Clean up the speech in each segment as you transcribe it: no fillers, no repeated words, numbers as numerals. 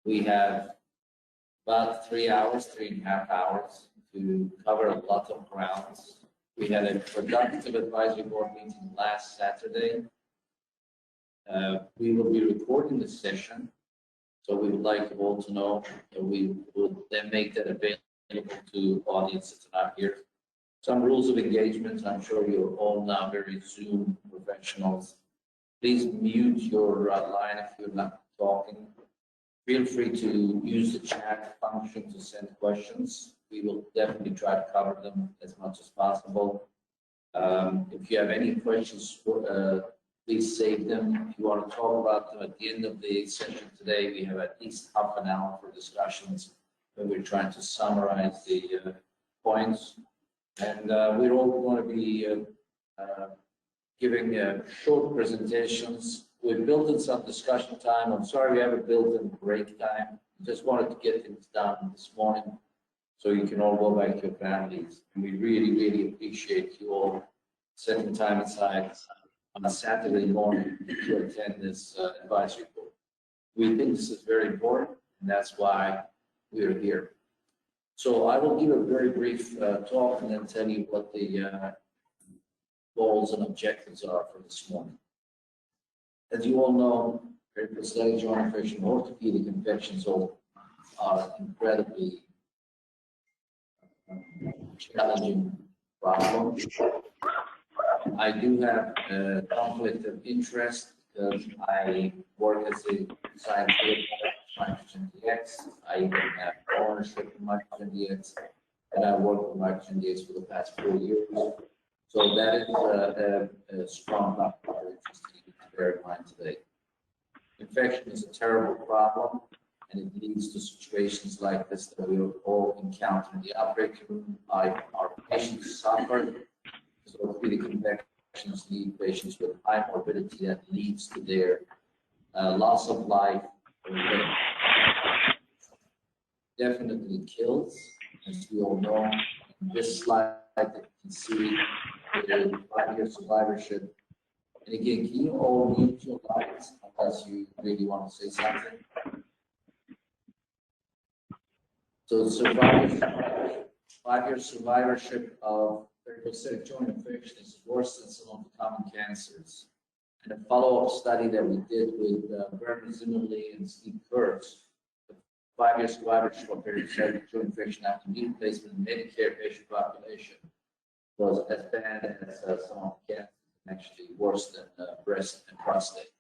We have about 3.5 hours to cover a lot of grounds. We had a productive advisory board meeting last Saturday. We will be recording the session, so we would like you all to know that we will then make that available to audiences that are here. Some rules of engagement. I'm sure you're all now very Zoom professionals. Please mute your line if you're not talking. Feel free to use the chat function to send questions. We will definitely try to cover them as much as possible. If you have any questions, please save them. If you want to talk about them at the end of the session today, we have at least half an hour for discussions where we're trying to summarize the points. And we're all going to be giving short presentations. We've built in some discussion time. I'm sorry we haven't built in break time. Just wanted to get things done this morning so you can all go back to your families. And we really, really appreciate you all setting time aside on a Saturday morning to attend this advisory board. We think this is very important, and that's why we're here. So I will give a very brief talk and then tell you what the goals and objectives are for this morning. As you all know, periprosthetic joint infection, orthopedic infections are incredibly challenging problem. I do have a conflict of interest because I work as a scientific Microgen DX. I even have ownership in Microgen DX, and I work with Microgen DX for the past 4 years. So that is a strong topic of interest to bear in mind today. Infection is a terrible problem, and it leads to situations like this that we all encounter in the operating room. Our patients suffer because orthopedic infections leave patients with high morbidity that leads to their loss of life. Definitely kills, as we all know. In this slide that you can see the 5-year survivorship. And again, can you all mute your lights unless you really want to say something? So survivorship, 5-year survivorship of periprosthetic joint infection is worse than some of the common cancers. And a follow-up study that we did with Bernard Zimmerly and Steve Kurtz, the 5-year survivorship of periprosthetic joint infection after knee replacement in Medicare patient population was as bad as some of the cancers, actually worse than breast and prostate.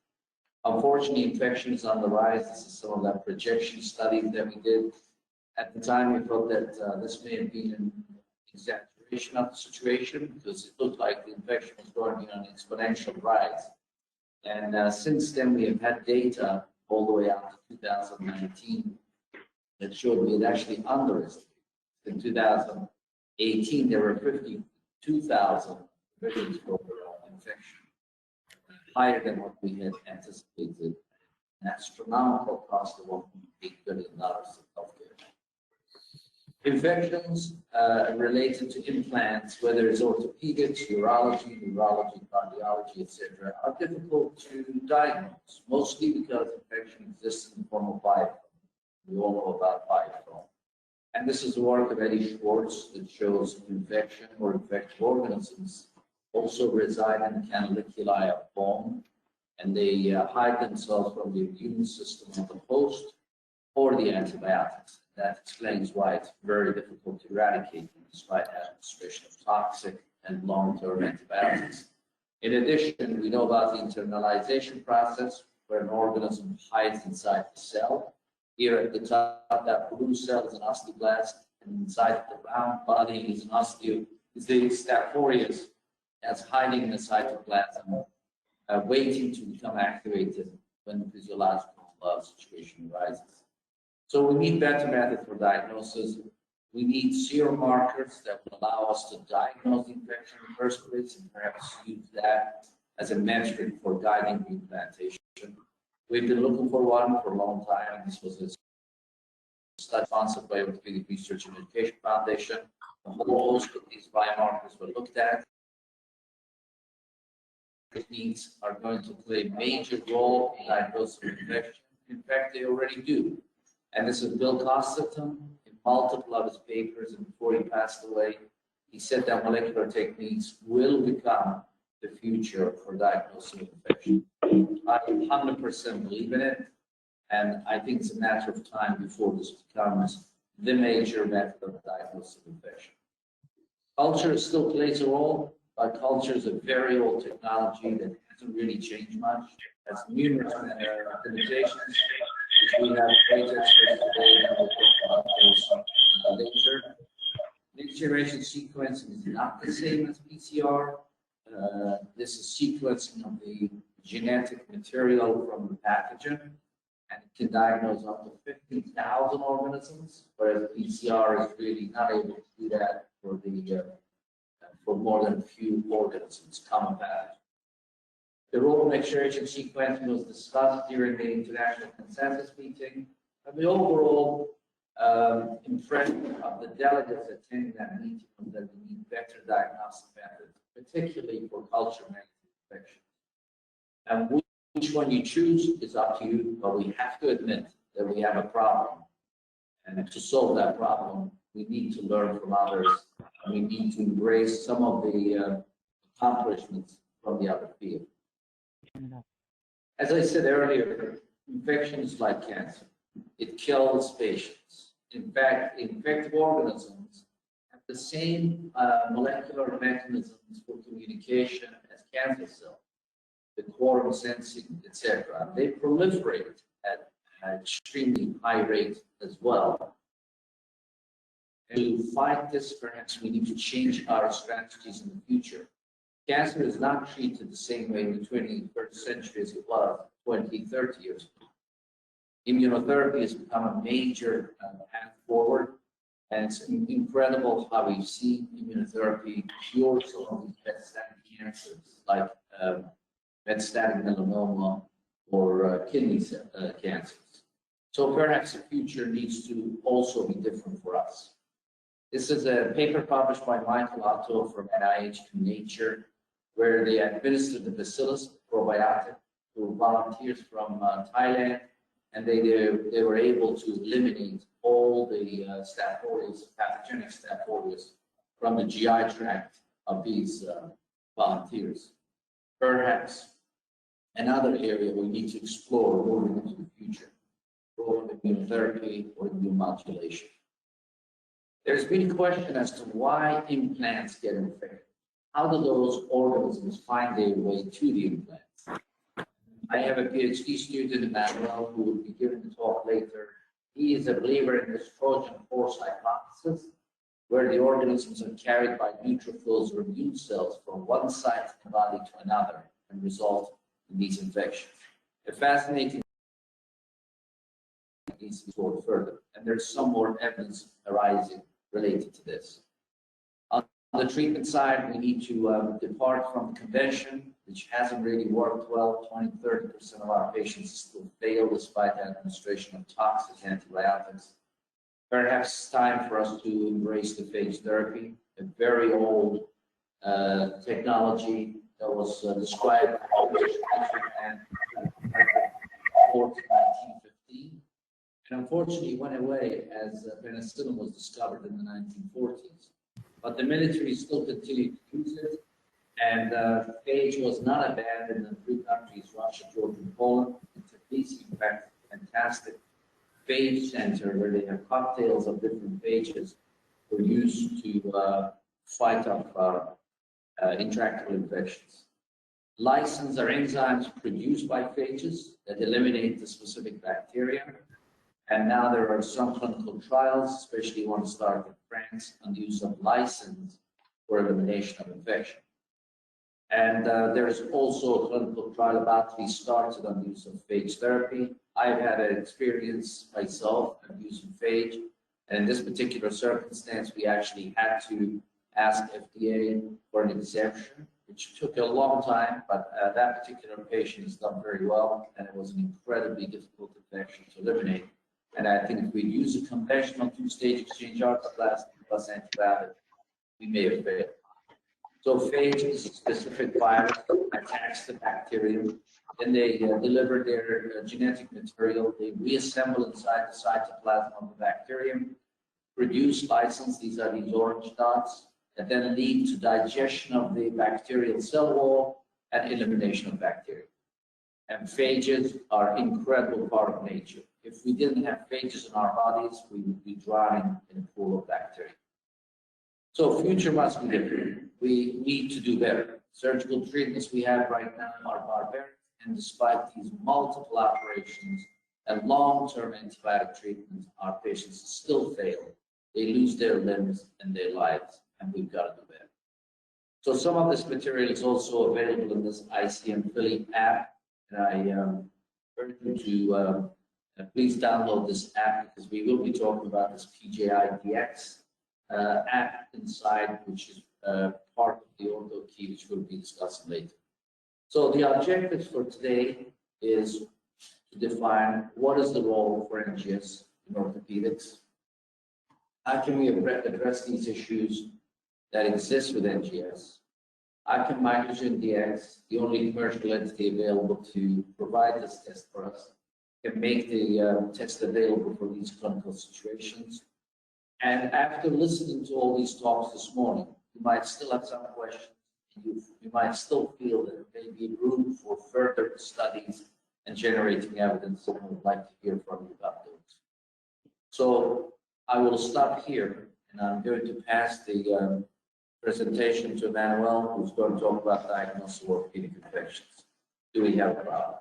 Unfortunately, infection is on the rise. This is some of that projection studies that we did. At the time, we thought that this may have been an exaggeration of the situation because it looked like the infection was going to be on an exponential rise. And since then, we have had data all the way out to 2019 that showed we had actually underestimated. In 2018, there were 52,000 victims of infection, higher than what we had anticipated, an astronomical cost of $1.8 billion of healthcare. Infections related to implants, whether it's orthopedics, urology, neurology, cardiology, etc., are difficult to diagnose, mostly because infection exists in the form of biofilm. We all know about biofilm. And this is the work of Eddie Schwartz that shows infection or infected organisms also reside in the canaliculi of bone, and they hide themselves from the immune system of the host or the antibiotics. That explains why it's very difficult to eradicate them despite administration of toxic and long-term antibiotics. In addition, we know about the internalization process where an organism hides inside the cell. Here at the top, that blue cell is an osteoblast, and inside the round body is an is the Staph aureus that's hiding in the cytoplasm, waiting to become activated when the physiological situation arises. So we need better methods for diagnosis. We need serum markers that will allow us to diagnose the infection in the first place and perhaps use that as a metric for guiding reimplantation. We've been looking for one for a long time. This was a study sponsored by Orthopedic Research and Education Foundation. A whole host of these biomarkers were looked at. Techniques are going to play a major role in diagnosis of infection In fact, they already do. And this is Bill Costerton in multiple of his papers, and before he passed away, he said that molecular techniques will become the future for diagnosing infection. I 100% believe in it, and I think it's a matter of time before this becomes the major method of diagnosing infection. Culture still plays a role, but culture is a very old technology that hasn't really changed much. It has numerous limitations, which we have great experts today, and we'll talk about those later. Next generation sequencing is not the same as PCR. This is sequencing of the genetic material from the pathogen, and it can diagnose up to 50,000 organisms, whereas PCR is really not able to do that for more than a few organisms, common pathogens. The role of next generation sequencing was discussed during the international consensus meeting, and the overall impression of the delegates attending that meeting was that we need better diagnostic methods, particularly for culture-medical infections. And which one you choose is up to you, but we have to admit that we have a problem. And to solve that problem, we need to learn from others, and we need to embrace some of the accomplishments from the other field. As I said earlier, infection is like cancer. It kills patients. In fact, infective organisms have the same molecular mechanisms for communication as cancer cells, the quorum sensing, etc. They proliferate at an extremely high rate as well. And to fight this, perhaps we need to change our strategies in the future. Cancer is not treated the same way in the 21st century as it was 20, 30 years ago. Immunotherapy has become a major path forward, and it's incredible how we've seen immunotherapy cure some of these metastatic cancers, like metastatic melanoma or kidney cancers. So perhaps the future needs to also be different for us. This is a paper published by Michael Otto from NIH in Nature, where they administered the bacillus probiotic to volunteers from Thailand, and they were able to eliminate all the Staph aureus, pathogenic Staph aureus, from the GI tract of these volunteers. Perhaps another area we need to explore moving into the future, role of immunotherapy or immunomodulation. There's been a question as to why implants get infected. How do those organisms find their way to the implants? I have a PhD student, Emmanuel, who will be giving the talk later. He is a believer in this Trojan horse hypothesis, where the organisms are carried by neutrophils or immune cells from one side of the body to another and result in these infections. A fascinating needs to be explored further, and there's some more evidence arising related to this. On the treatment side, we need to depart from convention, which hasn't really worked well. 20–30% of our patients still fail despite the administration of toxic antibiotics. Perhaps it's time for us to embrace the phage therapy, a very old technology that was described in 1915, and unfortunately went away as penicillin was discovered in the 1940s. But the military still continued to use it, and phage was not abandoned in 3 countries, Russia, Georgia, and Poland. It's a piece, in fact, fantastic phage center where they have cocktails of different phages for use to fight off intractable infections. Lysins are enzymes produced by phages that eliminate the specific bacteria. And now there are some clinical trials, especially one started in France, on the use of lysins for elimination of infection. And there's also a clinical trial about to be started on the use of phage therapy. I've had an experience myself of using phage, and in this particular circumstance, we actually had to ask FDA for an exemption, which took a long time, but that particular patient has done very well, and it was an incredibly difficult infection to eliminate. And I think if we use a conventional 2-stage exchange arthroplasty plus antibiotic, we may have failed. So phage is a specific virus that attacks the bacterium. Then they deliver their genetic material. They reassemble inside the cytoplasm of the bacterium, produce lysins, these are these orange dots, that then lead to digestion of the bacterial cell wall and elimination of bacteria. And phages are an incredible part of nature. If we didn't have phages in our bodies, we would be drowning in a pool of bacteria. So future must be different. We need to do better. Surgical treatments we have right now are barbaric, and despite these multiple operations and long-term antibiotic treatments, our patients still fail. They lose their limbs and their lives, and we've got to do better. So some of this material is also available in this ICM Philly app, and I urge you to please download this app, because we will be talking about this PJI DX app inside, which is part of the ortho key, which we'll be discussing later. So the objectives for today is to define what is the role for NGS in orthopedics. How can we address these issues that exist with NGS? How can Microgen DX, the only commercial entity available to provide this test for us, can make the test available for these clinical situations? And after listening to all these talks this morning, you might still have some questions. You might still feel that there may be room for further studies and generating evidence, and I would like to hear from you about those. So I will stop here, and I'm going to pass the presentation to Emmanuel, who's going to talk about diagnosis of orthopedic infections. Do we have a problem?